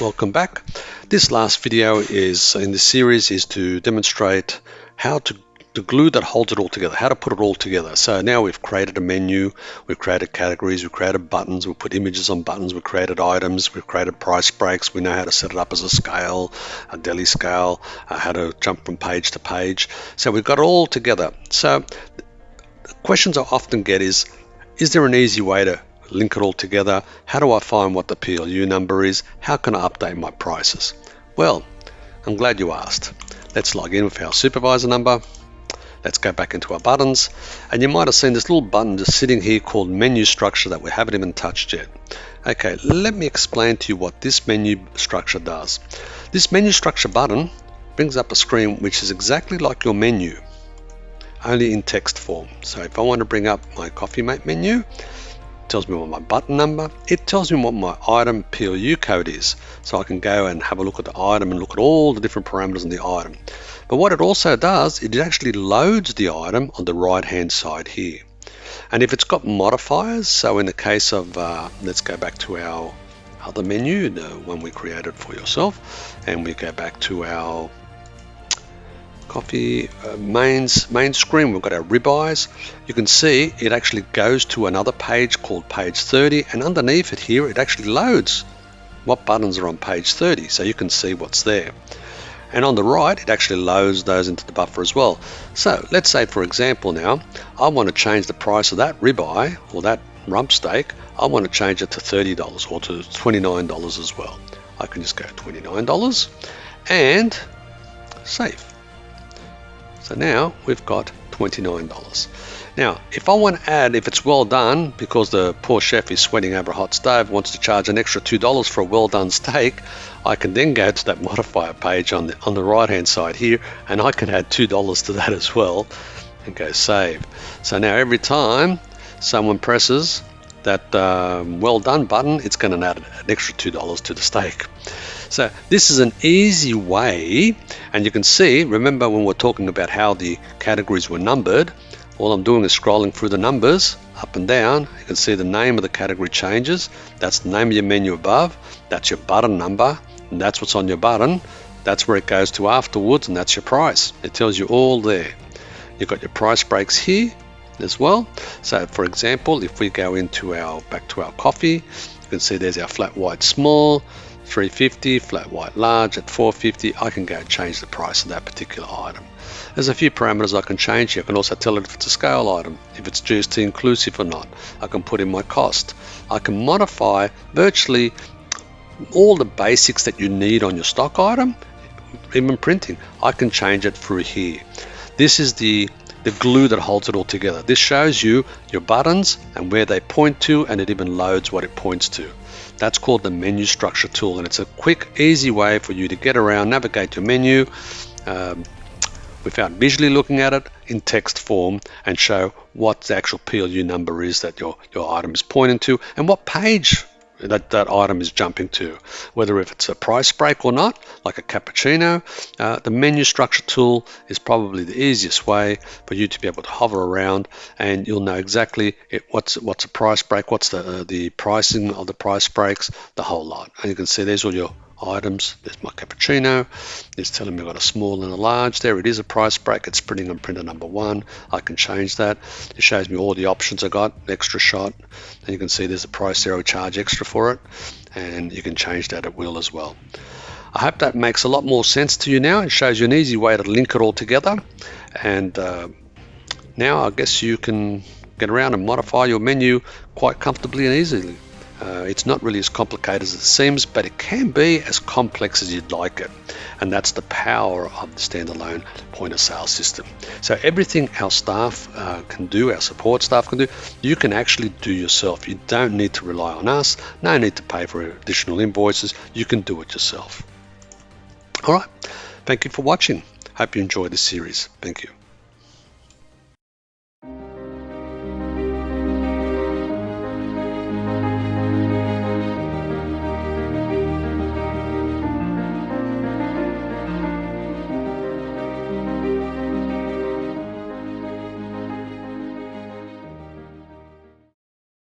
welcome back. This last video is in this series is to demonstrate how to the glue that holds it all together, how to put it all together. So now we've created a menu, we've created categories, we've created buttons, we've put images on buttons, we've created items, we've created price breaks, we know how to set it up as a scale, a deli scale, how to jump from page to page. So we've got it all together. So the questions I often get is there an easy way to link it all together? How do I find what the PLU number is? How can I update my prices? Well, I'm glad you asked. Let's log in with our supervisor number. Let's go back into our buttons, and you might have seen this little button just sitting here called menu structure that we haven't even touched yet. Okay, let me explain to you what this menu structure does. This menu structure button brings up a screen which is exactly like your menu, only in text form. So if I want to bring up my Coffee Mate menu, it tells me what my button number, it tells me what my item PLU code is, so I can go and have a look at the item and look at all the different parameters in the item. But what it also does, it actually loads the item on the right hand side here. And if it's got modifiers, so in the case of, let's go back to our other menu, the one we created for yourself, and we go back to our coffee main screen, we've got our ribeyes. You can see it actually goes to another page called page 30, and underneath it here, it actually loads what buttons are on page 30, so you can see what's there. And on the right, it actually loads those into the buffer as well. So let's say, for example, now I want to change the price of that ribeye or that rump steak. I want to change it to $30 or to $29 as well. I can just go $29 and save. So now we've got $29. Now, if I want to add, if it's well done, because the poor chef is sweating over a hot stove, wants to charge an extra $2 for a well done steak, I can then go to that modifier page on the right hand side here, and I can add $2 to that as well and go save. So now every time someone presses that well done button, it's going to add an extra $2 to the steak. So this is an easy way, and you can see, remember when we're talking about how the categories were numbered, all I'm doing is scrolling through the numbers up and down. You can see the name of the category changes. That's the name of your menu above. That's your button number, and that's what's on your button. That's where it goes to afterwards, and that's your price. It tells you all there. You've got your price breaks here as well. So for example, if we go into back to our coffee, you can see there's our flat white small, $3.50, flat white large at $4.50. I can go change the price of that particular item. There's a few parameters I can change here. I can also tell it if it's a scale item, if it's GST inclusive or not. I can put in my cost. I can modify virtually all the basics that you need on your stock item, even printing. I can change it through here. This is the glue that holds it all together. This shows you your buttons and where they point to, and it even loads what it points to. That's called the menu structure tool, and it's a quick, easy way for you to get around, navigate your menu without visually looking at it in text form, and show what the actual PLU number is that your item is pointing to, and what page that item is jumping to, whether if it's a price break or not, like a cappuccino. The menu structure tool is probably the easiest way for you to be able to hover around, and you'll know exactly what's a price break, what's the pricing of the price breaks, the whole lot. And you can see there's all your items. There's my cappuccino. It's telling me I've got a small and a large there. It is a price break. It's printing on printer number 1. I can change that. It shows me all the options I got, extra shot, and you can see there's a price there. I charge extra for it, and you can change that at will as well. I hope that makes a lot more sense to you now. It shows you an easy way to link it all together, and now I guess you can get around and modify your menu quite comfortably and easily. It's not really as complicated as it seems, but it can be as complex as you'd like it. And that's the power of the standalone point of sale system. So everything our staff can do, our support staff can do, you can actually do yourself. You don't need to rely on us. No need to pay for additional invoices. You can do it yourself. All right. Thank you for watching. Hope you enjoyed this series. Thank you.